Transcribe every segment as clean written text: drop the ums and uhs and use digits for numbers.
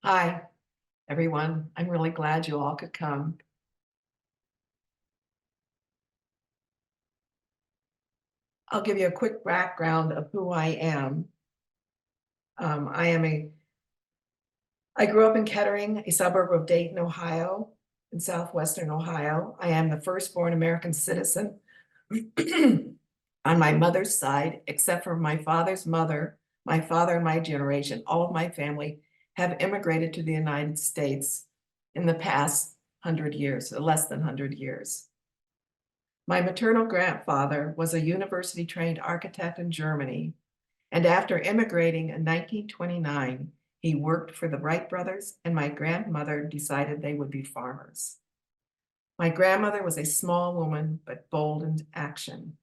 Hi, everyone. I'm really glad you all could come. I'll give you a quick background of who I am. Um, I am a, I grew up in Kettering, a suburb of Dayton, Ohio, in southwestern Ohio. I am the firstborn American citizen on my mother's side, except for my father's mother, my father and my generation. All of my family have immigrated to the United States in the past 100 years, or less than 100 years. My maternal grandfather was a university-trained architect in Germany, and after immigrating in 1929, he worked for the Wright brothers, and my grandmother decided they would be farmers. My grandmother was a small woman, but bold in action.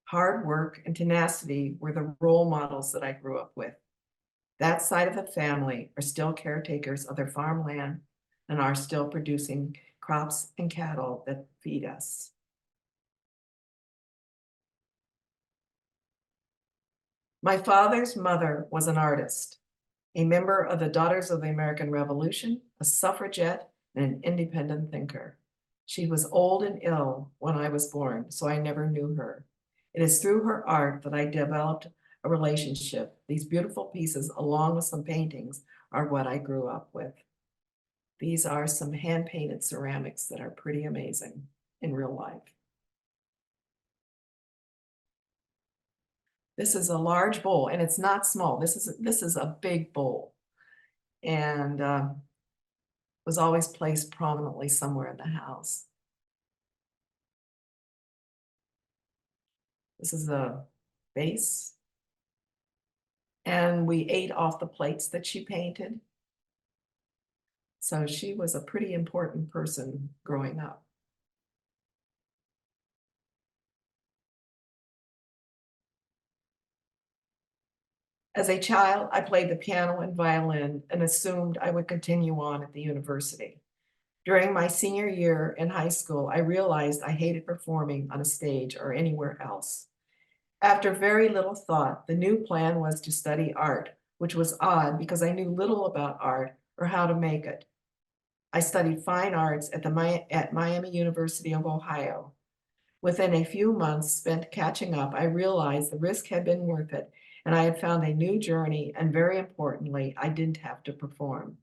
Hard work and tenacity were the role models that I grew up with. That side of the family are still caretakers of their farmland and are still producing crops and cattle that feed us. My father's mother was an artist, a member of the Daughters of the American Revolution, a suffragette, and an independent thinker. She was old and ill when I was born, so I never knew her. It is through her art that I developed a relationship. These beautiful pieces, along with some paintings, are what I grew up with. These are some hand-painted ceramics that are pretty amazing in real life. This is a large bowl, and it's not small. This is a big bowl, and was always placed prominently somewhere in the house. This is a vase, and we ate off the plates that she painted. So she was a pretty important person growing up. As a child, I played the piano and violin and assumed I would continue on at the university. During my senior year in high school, I realized I hated performing on a stage or anywhere else. After very little thought, the new plan was to study art, which was odd because I knew little about art or how to make it. I studied fine arts at Miami University of Ohio. Within a few months spent catching up, I realized the risk had been worth it, and I had found a new journey, and very importantly, I didn't have to perform.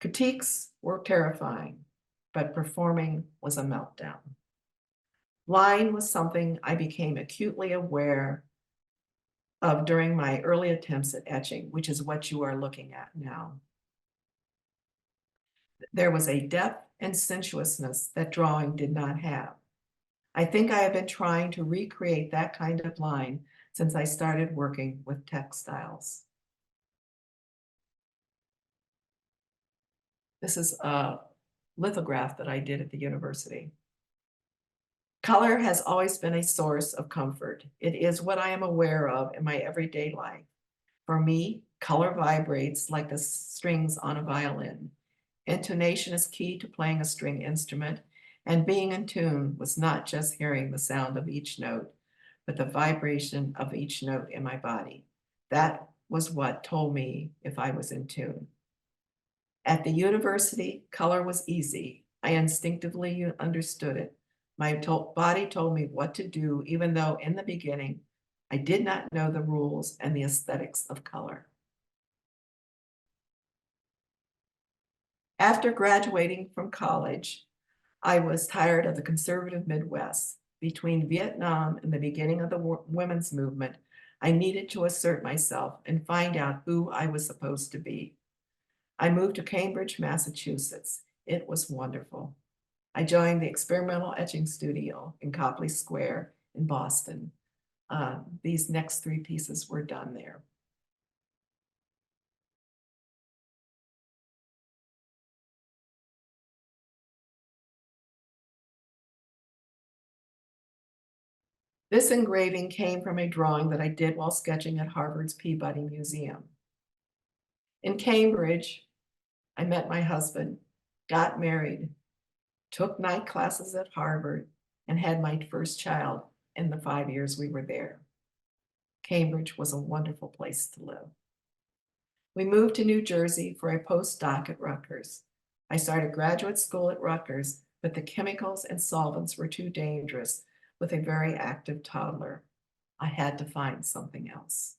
Critiques were terrifying, but performing was a meltdown. Line was something I became acutely aware of during my early attempts at etching, which is what you are looking at now. There was a depth and sensuousness that drawing did not have. I think I have been trying to recreate that kind of line since I started working with textiles. This is a lithograph that I did at the university. Color has always been a source of comfort. It is what I am aware of in my everyday life. For me, color vibrates like the strings on a violin. Intonation is key to playing a string instrument, and being in tune was not just hearing the sound of each note, but the vibration of each note in my body. That was what told me if I was in tune. At the university, color was easy. I instinctively understood it. My body told me what to do, even though in the beginning, I did not know the rules and the aesthetics of color. After graduating from college, I was tired of the conservative Midwest. Between Vietnam and the beginning of the women's movement, I needed to assert myself and find out who I was supposed to be. I moved to Cambridge, Massachusetts. It was wonderful. I joined the experimental etching studio in Copley Square in Boston. These next three pieces were done there. This engraving came from a drawing that I did while sketching at Harvard's Peabody Museum. In Cambridge, I met my husband, got married, took night classes at Harvard, and had my first child in the 5 years we were there. Cambridge was a wonderful place to live. We moved to New Jersey for a postdoc at Rutgers. I started graduate school at Rutgers, but the chemicals and solvents were too dangerous with a very active toddler. I had to find something else.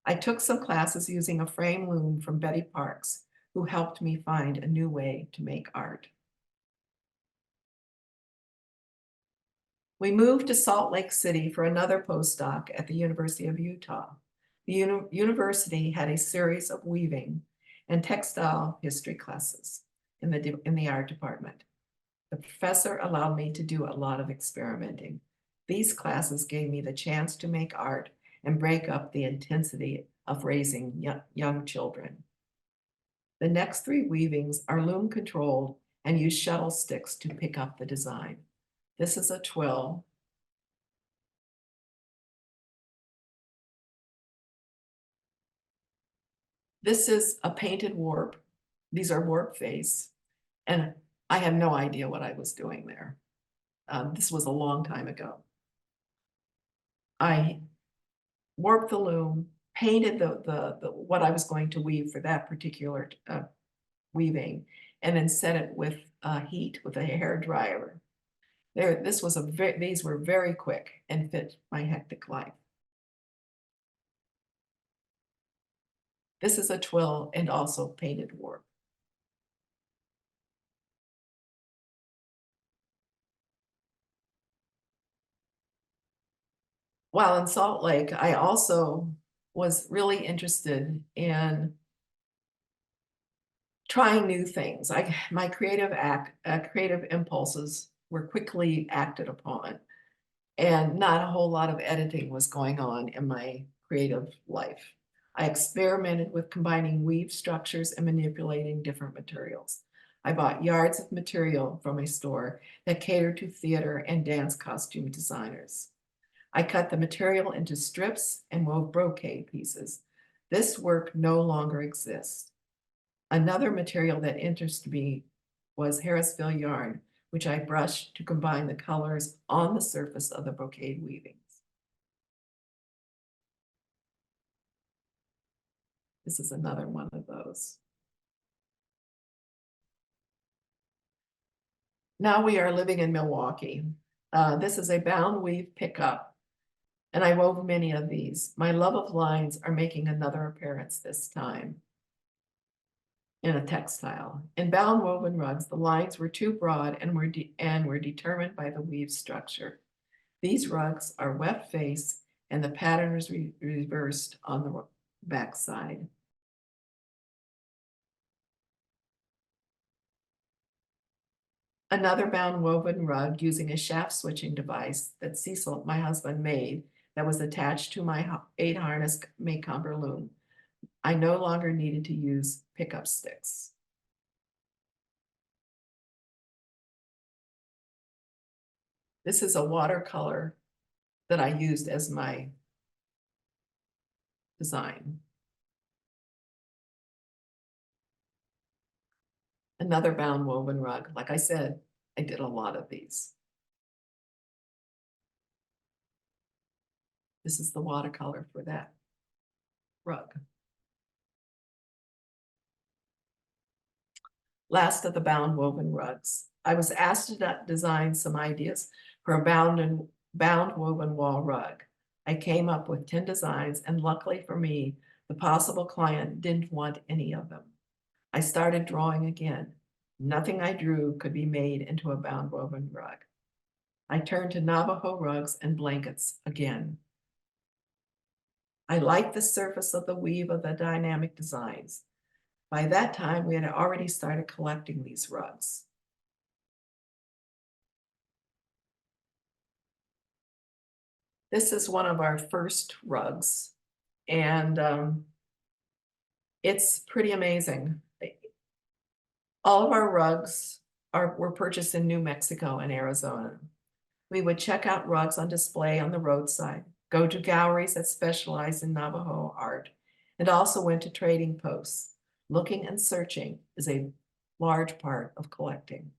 I took some classes using a frame loom from Betty Parks, who helped me find a new way to make art. We moved to Salt Lake City for another postdoc at the University of Utah. The university had a series of weaving and textile history classes in the art department. The professor allowed me to do a lot of experimenting. These classes gave me the chance to make art and break up the intensity of raising young children. The next 3 weavings are loom controlled and use shuttle sticks to pick up the design. This is a twill. This is a painted warp. These are warp face. And I had no idea what I was doing there. This was a long time ago. I warped the loom, painted the what I was going to weave for that particular weaving, and then set it with heat with a hair dryer. These were very quick and fit my hectic life. This is a twill and also painted warp. While in Salt Lake, I also was really interested in trying new things. My creative impulses were quickly acted upon, and not a whole lot of editing was going on in my creative life. I experimented with combining weave structures and manipulating different materials. I bought yards of material from a store that catered to theater and dance costume designers. I cut the material into strips and wove brocade pieces. This work no longer exists. Another material that interested me was Harrisville yarn, which I brushed to combine the colors on the surface of the brocade weavings. This is another one of those. Now we are living in Milwaukee. This is a bound weave pickup, and I wove many of these. My love of lines are making another appearance this time in a textile. In bound woven rugs, the lines were too broad and were determined by the weave structure. These rugs are weft face and the pattern is reversed on the back side. Another bound woven rug using a shaft switching device that Cecil, my husband, made that was attached to my 8-harness Maycomber loom. I no longer needed to use pickup sticks. This is a watercolor that I used as my design. Another bound woven rug. Like I said, I did a lot of these. This is the watercolor for that rug. Last of the bound woven rugs. I was asked to design some ideas for a bound woven wall rug. I came up with 10 designs, and luckily for me, the possible client didn't want any of them. I started drawing again. Nothing I drew could be made into a bound woven rug. I turned to Navajo rugs and blankets again. I liked the surface of the weave of the dynamic designs. By that time, we had already started collecting these rugs. This is one of our first rugs, and it's pretty amazing. All of our rugs were purchased in New Mexico and Arizona. We would check out rugs on display on the roadside, go to galleries that specialize in Navajo art, and also went to trading posts. Looking and searching is a large part of collecting.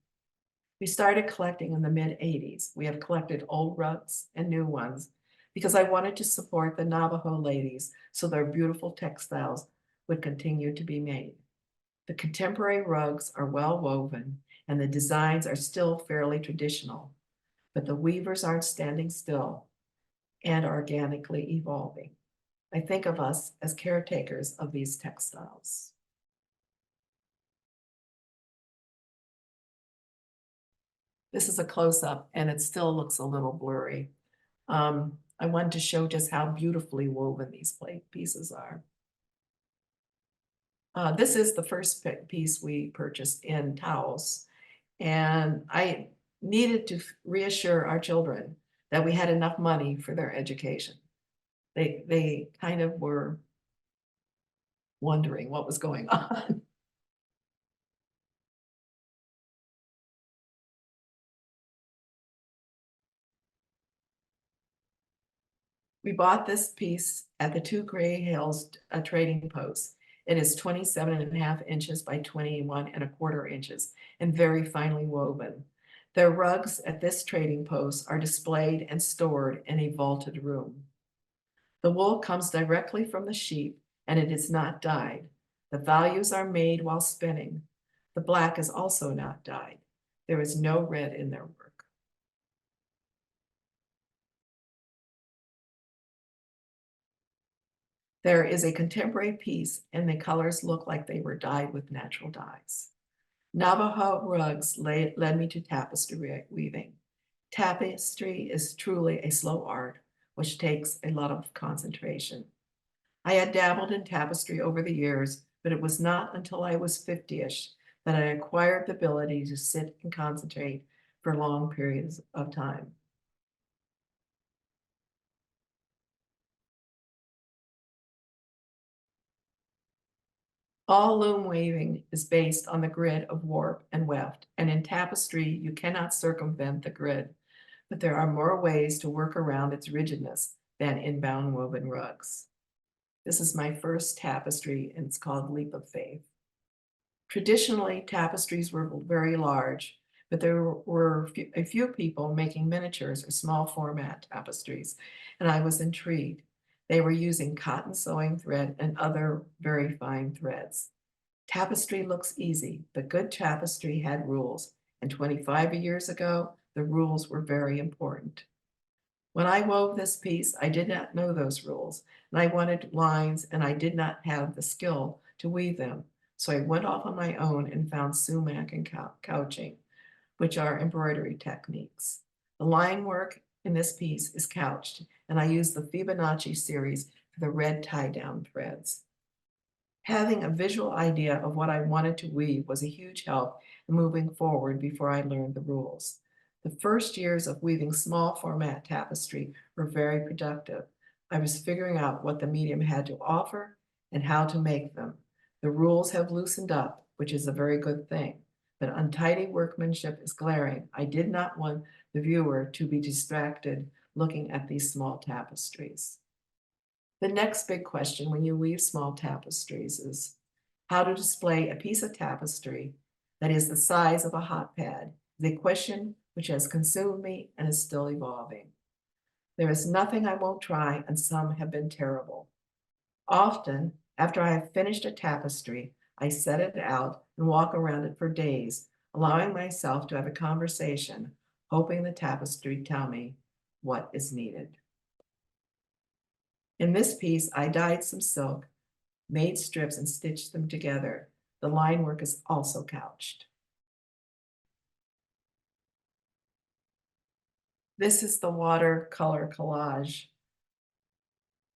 We started collecting in the mid-'80s. We have collected old rugs and new ones because I wanted to support the Navajo ladies so their beautiful textiles would continue to be made. The contemporary rugs are well woven and the designs are still fairly traditional, but the weavers aren't standing still and are organically evolving. I think of us as caretakers of these textiles. This is a close-up and it still looks a little blurry. I wanted to show just how beautifully woven these pieces are. This is the first piece we purchased in towels, and I needed to reassure our children that we had enough money for their education. They kind of were wondering what was going on. We bought this piece at the Two Gray Hills trading post. It is 27.5 inches by 21.25 inches and very finely woven. Their rugs at this trading post are displayed and stored in a vaulted room. The wool comes directly from the sheep and it is not dyed. The values are made while spinning. The black is also not dyed. There is no red in their work. There is a contemporary piece and the colors look like they were dyed with natural dyes. Navajo rugs led me to tapestry weaving. Tapestry is truly a slow art, which takes a lot of concentration. I had dabbled in tapestry over the years, but it was not until I was 50-ish that I acquired the ability to sit and concentrate for long periods of time. All loom weaving is based on the grid of warp and weft, and in tapestry, you cannot circumvent the grid, but there are more ways to work around its rigidness than in bound woven rugs. This is my first tapestry, and it's called Leap of Faith. Traditionally, tapestries were very large, but there were a few people making miniatures or small format tapestries, and I was intrigued. They were using cotton sewing thread and other very fine threads. Tapestry looks easy, but good tapestry had rules, and 25 years ago, the rules were very important. When I wove this piece, I did not know those rules, and I wanted lines, and I did not have the skill to weave them. So I went off on my own and found sumac and couching, which are embroidery techniques. The line work in this piece is couched, and I use the Fibonacci series for the red tie-down threads. Having a visual idea of what I wanted to weave was a huge help in moving forward before I learned the rules. The first years of weaving small format tapestry were very productive. I was figuring out what the medium had to offer and how to make them. The rules have loosened up, which is a very good thing, but untidy workmanship is glaring. I did not want the viewer to be distracted looking at these small tapestries. The next big question when you weave small tapestries is how to display a piece of tapestry that is the size of a hot pad, the question which has consumed me and is still evolving. There is nothing I won't try, and some have been terrible. Often, after I have finished a tapestry, I set it out and walk around it for days, allowing myself to have a conversation, hoping the tapestry tell me what is needed. In this piece, I dyed some silk, made strips, and stitched them together. The line work is also couched. This is the watercolor collage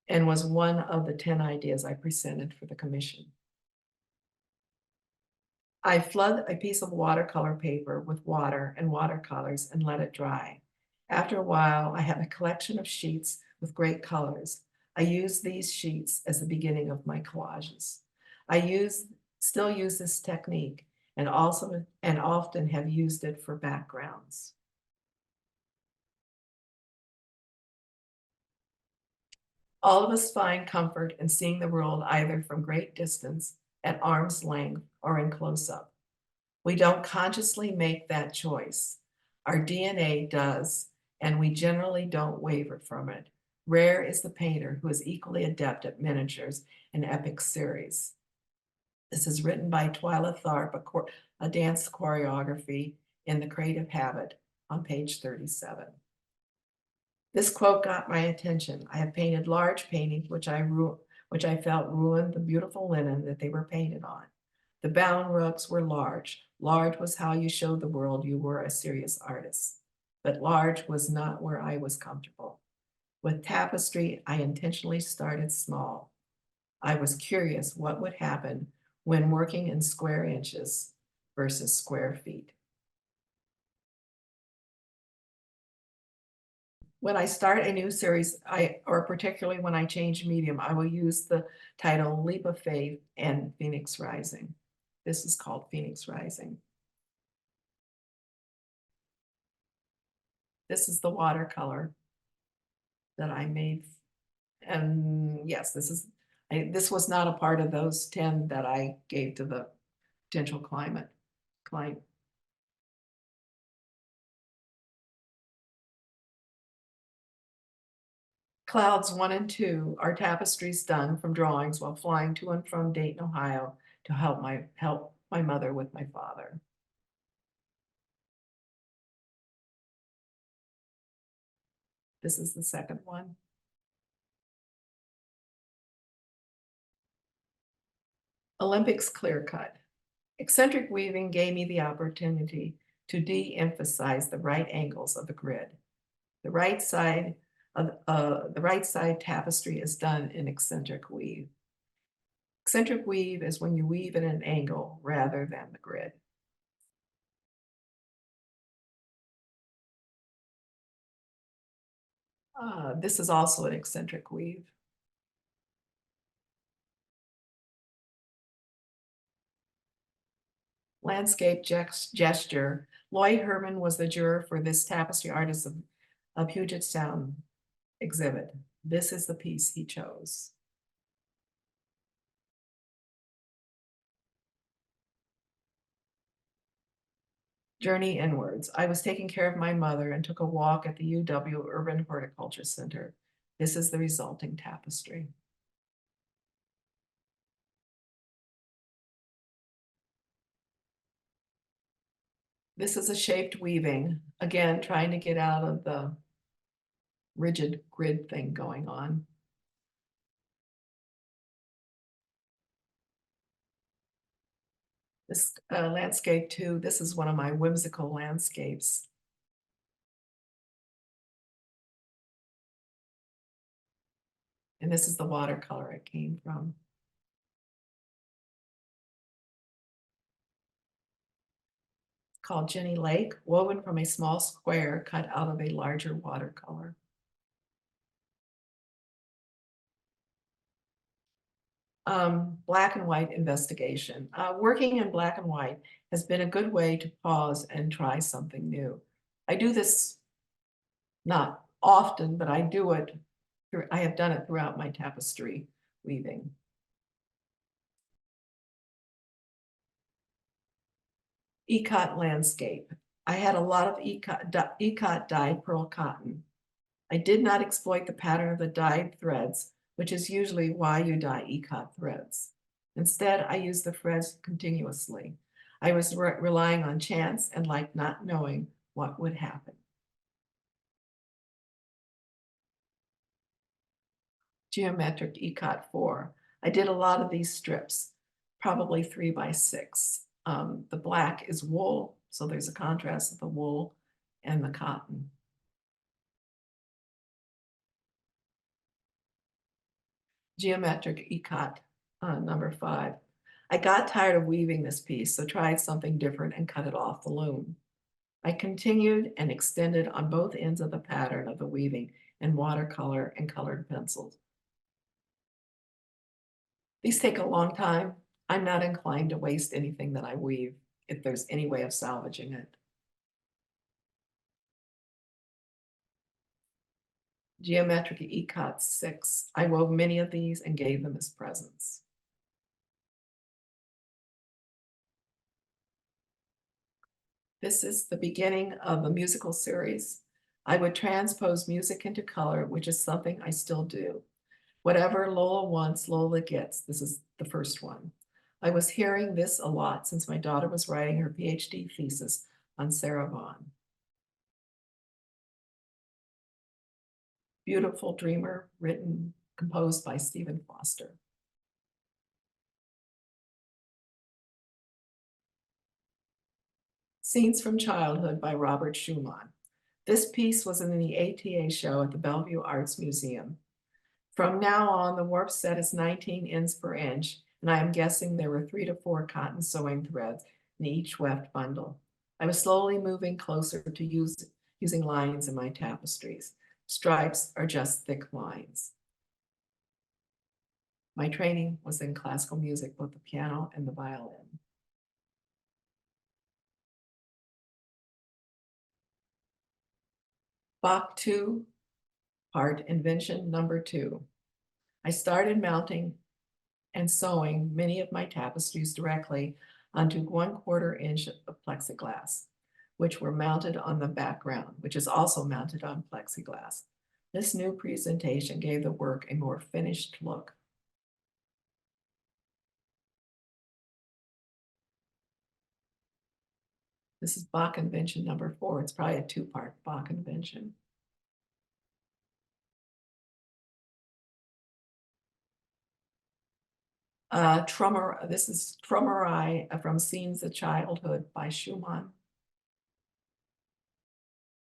and was one of the 10 ideas I presented for the commission. I flood a piece of watercolor paper with water and watercolors and let it dry. After a while, I have a collection of sheets with great colors. I use these sheets as the beginning of my collages. I still use this technique and often have used it for backgrounds. All of us find comfort in seeing the world either from great distance, at arm's length, or in close-up. We don't consciously make that choice. Our DNA does, and we generally don't waver from it. Rare is the painter who is equally adept at miniatures and epic series. This is written by Twyla Tharp, a dance choreography in the Creative Habit on page 37. This quote got my attention. I have painted large paintings which I felt ruined the beautiful linen that they were painted on. The bound rugs were large. Large was how you showed the world you were a serious artist. But large was not where I was comfortable. With tapestry, I intentionally started small. I was curious what would happen when working in square inches versus square feet. When I start a new series, or particularly when I change medium, I will use the title Leap of Faith and Phoenix Rising. This is called Phoenix Rising. This is the watercolor that I made. And yes, this was not a part of those 10 that I gave to the potential client. Clouds 1 and 2 are tapestries done from drawings while flying to and from Dayton, Ohio to help my mother with my father. This is the second one. Olympics clear cut. Eccentric weaving gave me the opportunity to de-emphasize the right angles of the grid. The right side tapestry is done in eccentric weave. Eccentric weave is when you weave at an angle rather than the grid. This is also an eccentric weave. Landscape gesture. Lloyd Herman was the juror for this tapestry artist of Puget Sound exhibit. This is the piece he chose. Journey inwards. I was taking care of my mother and took a walk at the UW Urban Horticulture Center. This is the resulting tapestry. This is a shaped weaving, again, trying to get out of the rigid grid thing going on. This landscape too, this is one of my whimsical landscapes. And this is the watercolor it came from. It's called Jenny Lake, woven from a small square cut out of a larger watercolor. Black and white investigation. Working in black and white has been a good way to pause and try something new. I do this not often, but I do it. I have done it throughout my tapestry weaving. Ikat landscape. I had a lot of ikat dyed pearl cotton. I did not exploit the pattern of the dyed threads, which is usually why you dye ikat threads. Instead, I used the threads continuously. I was relying on chance and like not knowing what would happen. Geometric ikat 4. I did a lot of these strips, probably 3 by 6. The black is wool, so there's a contrast of the wool and the cotton. Geometric ikat number 5. I got tired of weaving this piece, so tried something different and cut it off the loom. I continued and extended on both ends of the pattern of the weaving in watercolor and colored pencils. These take a long time. I'm not inclined to waste anything that I weave if there's any way of salvaging it. Geometric ikat 6. I wove many of these and gave them as presents. This is the beginning of a musical series. I would transpose music into color, which is something I still do. Whatever Lola wants, Lola gets. This is the first one. I was hearing this a lot since my daughter was writing her PhD thesis on Sarah Vaughan. Beautiful Dreamer, written, composed by Stephen Foster. Scenes from Childhood by Robert Schumann. This piece was in the ATA show at the Bellevue Arts Museum. From now on, the warp set is 19 inches per inch, and I am guessing there were 3 to 4 cotton sewing threads in each weft bundle. I was slowly moving closer to using lines in my tapestries. Stripes are just thick lines. My training was in classical music, both the piano and the violin. Bach 2, part invention number 2. I started mounting and sewing many of my tapestries directly onto 1/4 inch of plexiglass, which were mounted on the background, which is also mounted on plexiglass. This new presentation gave the work a more finished look. This is Bach invention number 4. It's probably a 2-part Bach invention. This is Trummerai from Scenes of Childhood by Schumann.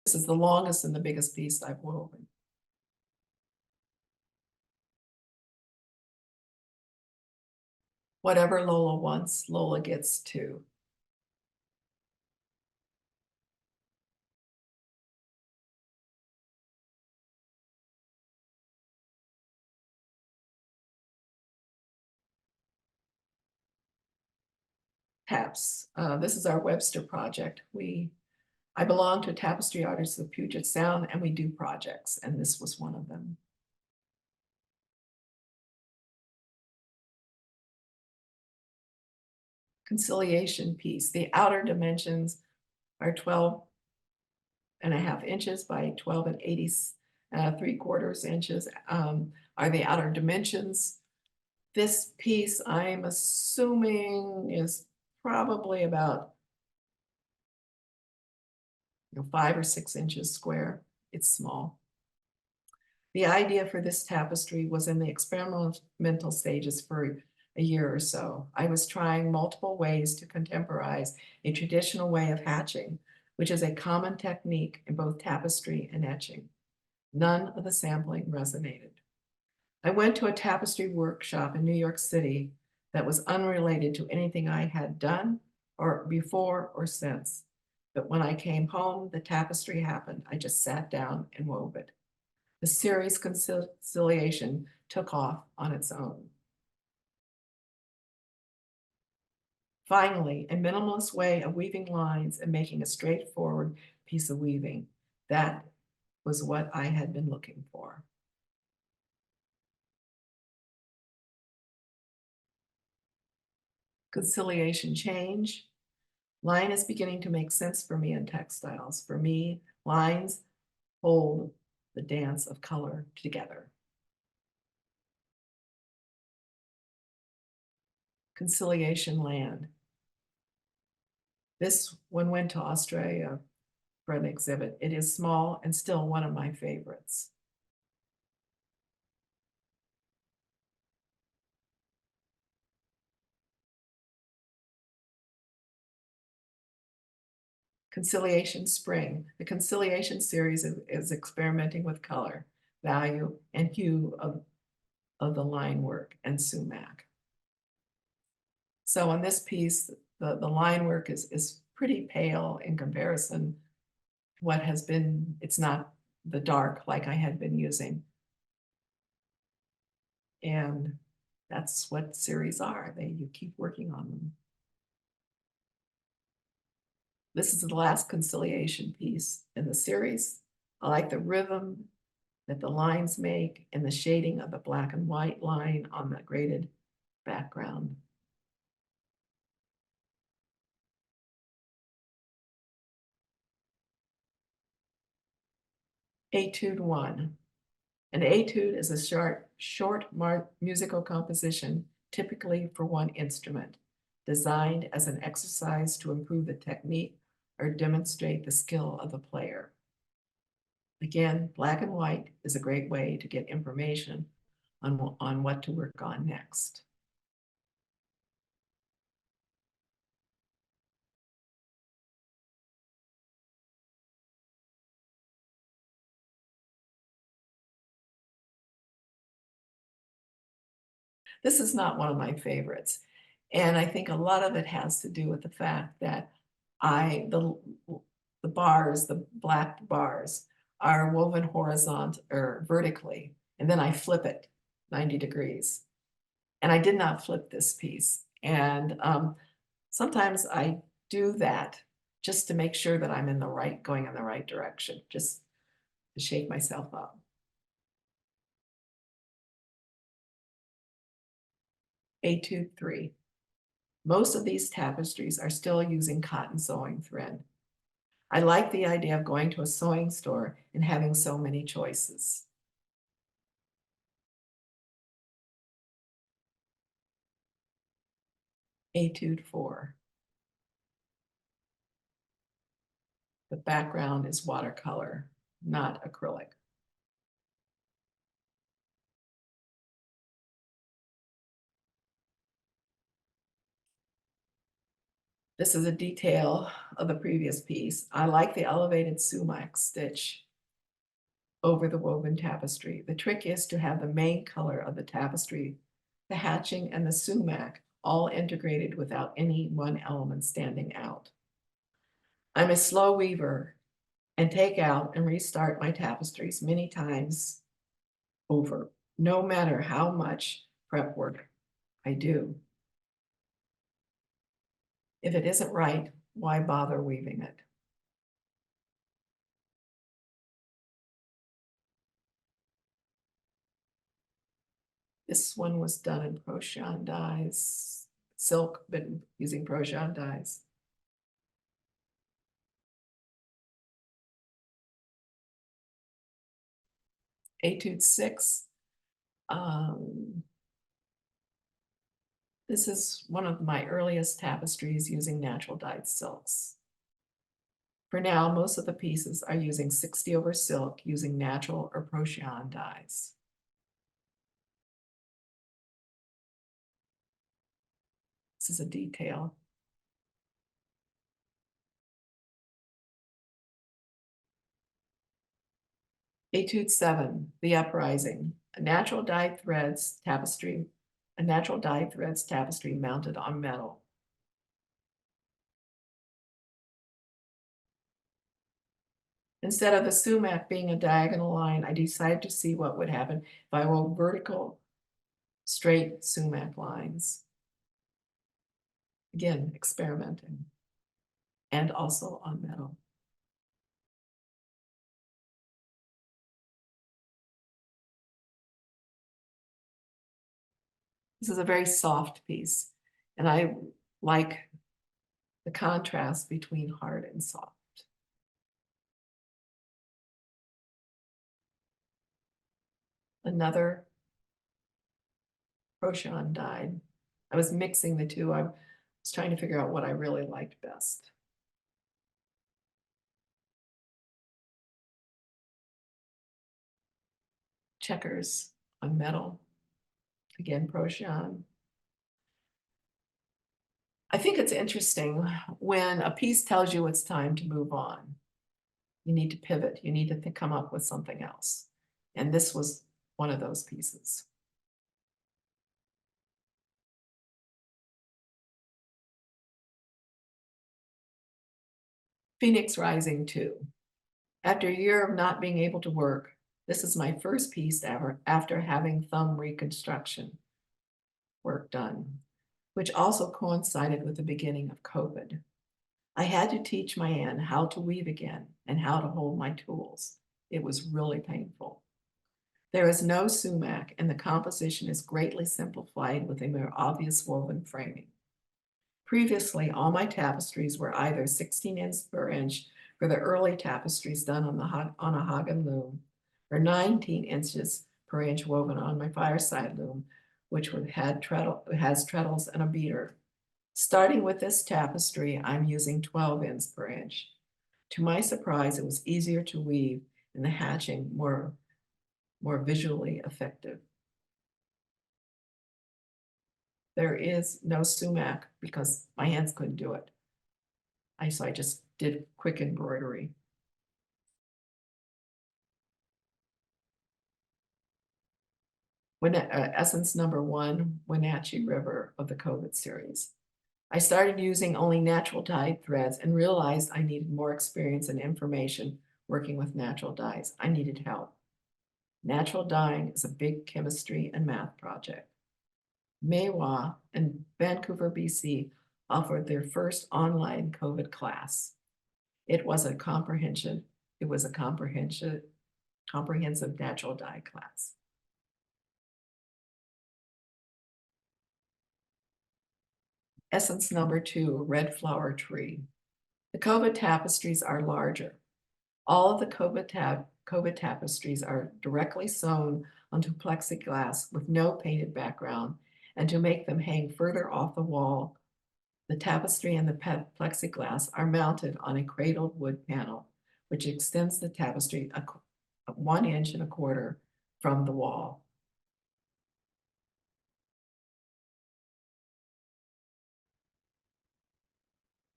This is the longest and the biggest piece I've woven. Whatever Lola wants, Lola gets too. Taps. This is our Webster project. I belong to Tapestry Artists of Puget Sound, and we do projects, and this was one of them. Conciliation piece. The outer dimensions are 12.5 inches by 12 and 3/4 inches are the outer dimensions. This piece, I'm assuming, is probably about 5 or 6 inches square. It's small. The idea for this tapestry was in the experimental stages for a year or so. I was trying multiple ways to contemporize a traditional way of hatching, which is a common technique in both tapestry and etching. None of the sampling resonated. I went to a tapestry workshop in New York City that was unrelated to anything I had done or before or since. But when I came home, the tapestry happened. I just sat down and wove it. The series Conciliation took off on its own. Finally, a minimalist way of weaving lines and making a straightforward piece of weaving. That was what I had been looking for. Conciliation change. Line is beginning to make sense for me in textiles. For me, lines hold the dance of color together. Conciliation land. This one went to Australia for an exhibit. It is small and still one of my favorites. Conciliation Spring. The Conciliation series is experimenting with color, value, and hue of the line work and sumac. So on this piece, the line work is pretty pale in comparison to what has been, it's not the dark like I had been using. And that's what series are. You keep working on them. This is the last conciliation piece in the series. I like the rhythm that the lines make and the shading of the black and white line on the graded background. Etude 1. An etude is a short musical composition, typically for one instrument. designed as an exercise to improve the technique or demonstrate the skill of the player. Again, black and white is a great way to get information on what to work on next. This is not one of my favorites. And I think a lot of it has to do with the fact that the bars, the black bars, are woven horizontal or vertically, and then I flip it 90 degrees. And I did not flip this piece. And sometimes I do that just to make sure that I'm going in the right direction, just to shake myself up. Etude 3. Most of these tapestries are still using cotton sewing thread. I like the idea of going to a sewing store and having so many choices. Etude 4. The background is watercolor, not acrylic. This is a detail of the previous piece. I like the elevated sumac stitch over the woven tapestry. The trick is to have the main color of the tapestry, the hatching, and the sumac all integrated without any one element standing out. I'm a slow weaver and take out and restart my tapestries many times over, no matter how much prep work I do. If it isn't right, why bother weaving it? This one was done in Procion dyes, silk, but using Procion dyes. Etude 6. This is one of my earliest tapestries using natural dyed silks. For now, most of the pieces are using 60 over silk using natural or Procion dyes. This is a detail. Etude 7, the uprising. A natural dyed threads tapestry mounted on metal. Instead of the sumac being a diagonal line, I decided to see what would happen if I wove vertical, straight sumac lines. Again, experimenting, and also on metal. This is a very soft piece, and I like the contrast between hard and soft. Another Procion dyed. I was mixing the two. I was trying to figure out what I really liked best. Checkers on metal. Again, Procion. I think it's interesting when a piece tells you it's time to move on. You need to pivot. You need to come up with something else. And this was one of those pieces. Phoenix Rising 2. After a year of not being able to work, this is my first piece ever after having thumb reconstruction work done, which also coincided with the beginning of COVID. I had to teach my Anne how to weave again and how to hold my tools. It was really painful. There is no sumac, and the composition is greatly simplified with a more obvious woven framing. Previously, all my tapestries were either 16" per inch for the early tapestries done on a Hagen loom, or 19 inches per inch woven on my fireside loom, which has treadles and a beater. Starting with this tapestry, I'm using 12 ends per inch. To my surprise, it was easier to weave and the hatching more visually effective. There is no sumac because my hands couldn't do it. So I just did quick embroidery. Essence number 1, Wenatchee River of the COVID series. I started using only natural dyed threads and realized I needed more experience and information working with natural dyes. I needed help. Natural dyeing is a big chemistry and math project. Maewa and Vancouver, BC offered their first online COVID class. It was a comprehensive natural dye class. Essence number 2, Red Flower Tree. The COVID tapestries are larger. All of the COVID tapestries are directly sewn onto plexiglass with no painted background, and to make them hang further off the wall, the tapestry and the plexiglass are mounted on a cradled wood panel, which extends the tapestry 1.25 inches from the wall.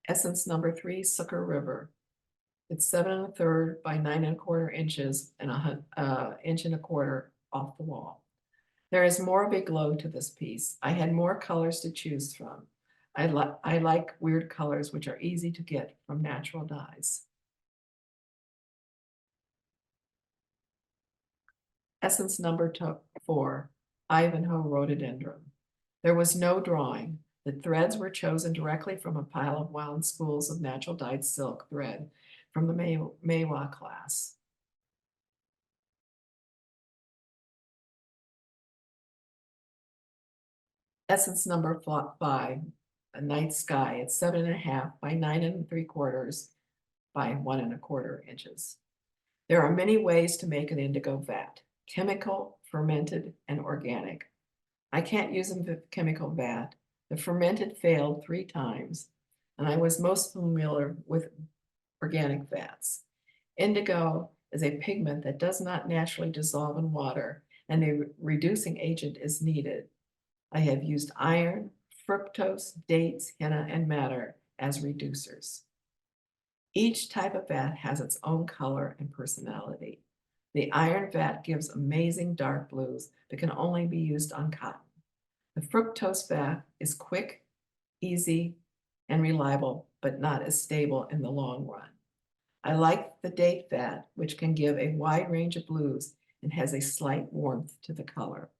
Essence number 3, Sucker River. It's 7 1/3 by 9 1/4 inches and 1.25 inches off the wall. There is more of a glow to this piece. I had more colors to choose from. I like weird colors, which are easy to get from natural dyes. Essence number 4, Ivanhoe Rhododendron. There was no drawing. The threads were chosen directly from a pile of wound spools of natural dyed silk thread from the Maewa class. Essence number 5, A Night Sky. It's 7.5 by 9 3/4 by 1 1/4 inches. There are many ways to make an indigo vat: chemical, fermented, and organic. I can't use a chemical vat. The fermented failed 3 times, and I was most familiar with organic vats. Indigo is a pigment that does not naturally dissolve in water, and a reducing agent is needed. I have used iron, fructose, dates, henna, and madder as reducers. Each type of vat has its own color and personality. The iron vat gives amazing dark blues that can only be used on cotton. The fructose vat is quick, easy, and reliable, but not as stable in the long run. I like the date vat, which can give a wide range of blues and has a slight warmth to the color.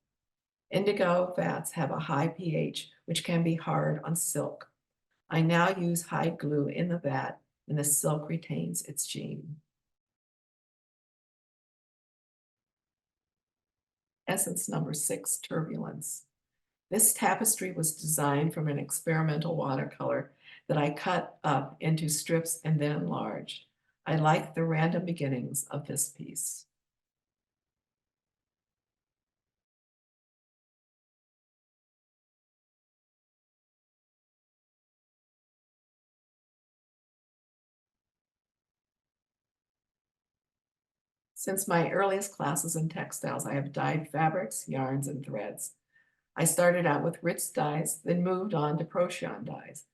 Indigo vats have a high pH, which can be hard on silk. I now use hide glue in the vat, and the silk retains its sheen. Essence number 6, Turbulence. This tapestry was designed from an experimental watercolor that I cut up into strips and then enlarged. I like the random beginnings of this piece. Since my earliest classes in textiles, I have dyed fabrics, yarns, and threads. I started out with rich dyes, then moved on to Procyon dyes.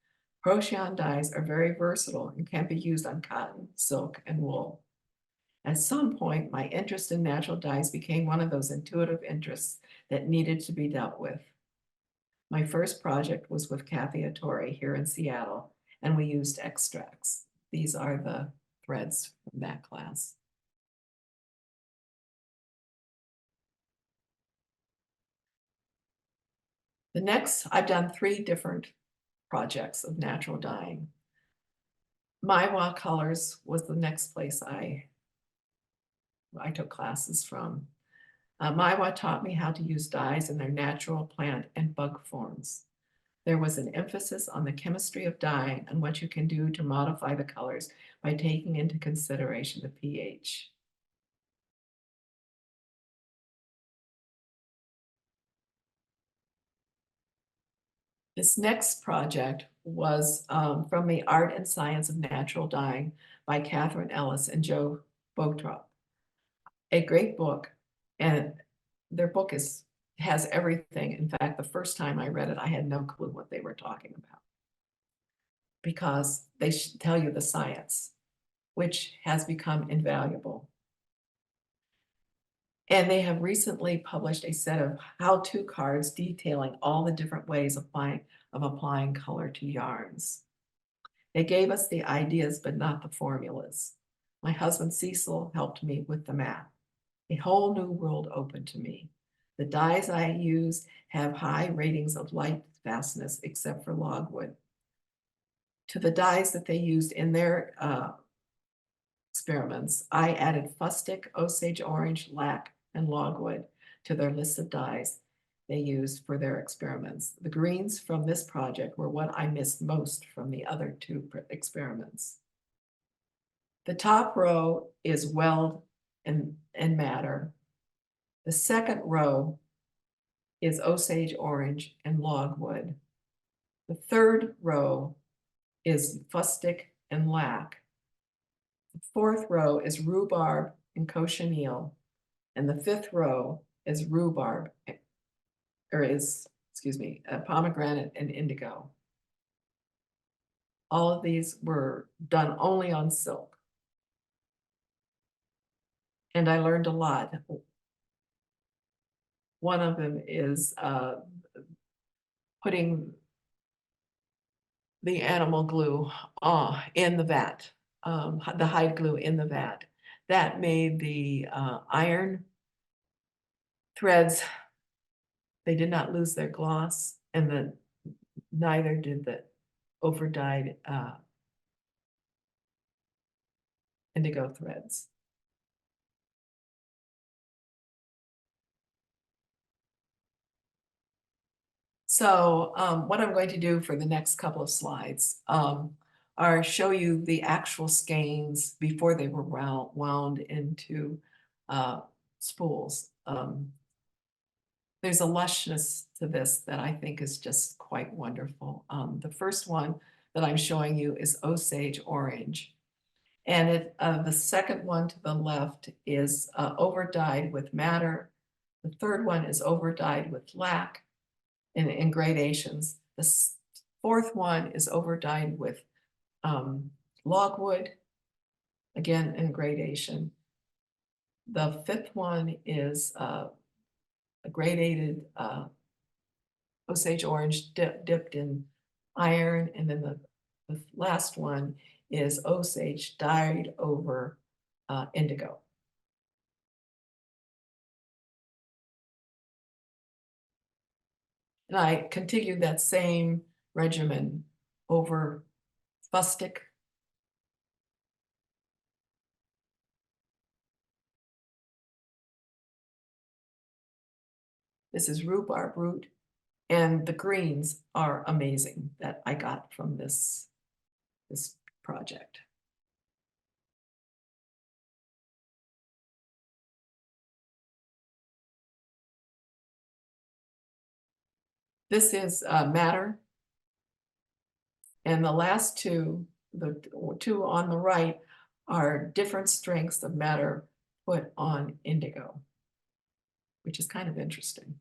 Procyon dyes are very versatile and can be used on cotton, silk, and wool. At some point, my interest in natural dyes became one of those intuitive interests that needed to be dealt with. My first project was with Kathy Attore here in Seattle, and we used extracts. These are the threads from that class. I've done 3 different projects of natural dyeing. My watercolors was the next place I took classes from. Maiwa taught me how to use dyes in their natural plant and bug forms. There was an emphasis on the chemistry of dyeing and what you can do to modify the colors by taking into consideration the pH. This next project was from the Art and Science of Natural Dyeing by Catherine Ellis and Joe Bottrop. A great book, and their book has everything. In fact, the first time I read it, I had no clue what they were talking about, because they tell you the science, which has become invaluable. And they have recently published a set of how-to cards detailing all the different ways of applying color to yarns. They gave us the ideas, but not the formulas. My husband Cecil helped me with the math. A whole new world opened to me. The dyes I use have high ratings of light fastness, except for logwood. To the dyes that they used in their experiments, I added fustic, Osage orange, lac, and logwood to their list of dyes they used for their experiments. The greens from this project were what I missed most from the other two experiments. The top row is weld and madder. The second row is Osage orange and logwood. The third row is fustic and lac. The fourth row is rhubarb and cochineal. And the fifth row is rhubarb, pomegranate and indigo. All of these were done only on silk. And I learned a lot. One of them is putting the animal glue in the vat, the hide glue in the vat. That made the iron threads, they did not lose their gloss, and neither did the overdyed indigo threads. So what I'm going to do for the next couple of slides are show you the actual skeins before they were wound into spools. There's a lushness to this that I think is just quite wonderful. The first one that I'm showing you is Osage orange. And the second one to the left is overdyed with madder. The third one is overdyed with lac in gradations. The fourth one is overdyed with logwood, again in gradation. The fifth one is a gradated Osage orange dipped in iron, and then the last one is Osage dyed over indigo. And I continued that same regimen over fustic, this is rhubarb root, and the greens are amazing that I got from this project. This is madder, and the last two, the two on the right, are different strengths of madder put on indigo, which is kind of interesting.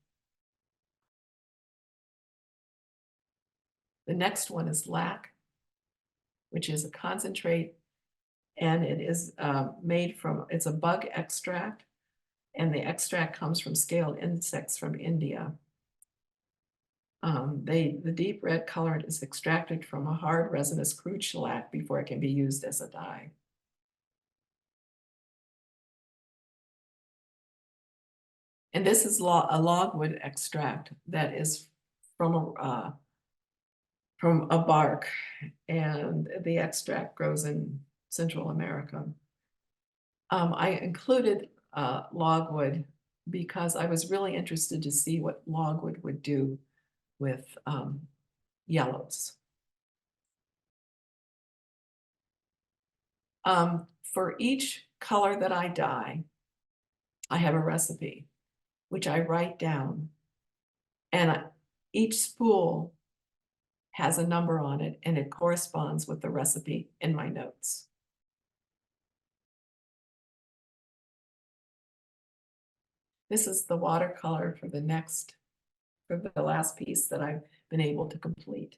The next one is lac, which is a concentrate, and it is made from, it's a bug extract, and the extract comes from scaled insects from India. The deep red colorant is extracted from a hard resinous crude shellac before it can be used as a dye. And this is a logwood extract that is from a bark, and the extract grows in Central America. I included logwood because I was really interested to see what logwood would do with yellows. For each color that I dye, I have a recipe, which I write down, and each spool has a number on it, and it corresponds with the recipe in my notes. This is the watercolor for the last piece that I've been able to complete.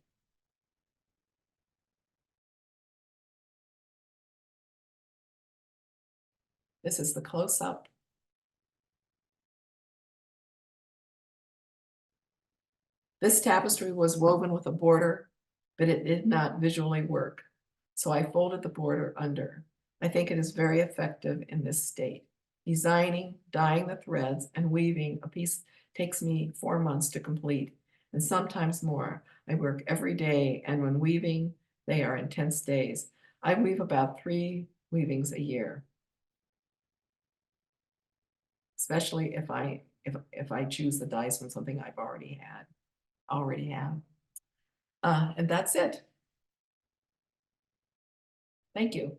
This is the close-up. This tapestry was woven with a border, but it did not visually work. So I folded the border under. I think it is very effective in this state. Designing, dyeing the threads, and weaving a piece takes me 4 months to complete, and sometimes more. I work every day, and when weaving, they are intense days. I weave about 3 weavings a year, especially if I choose the dyes from something I've already have. And that's it. Thank you.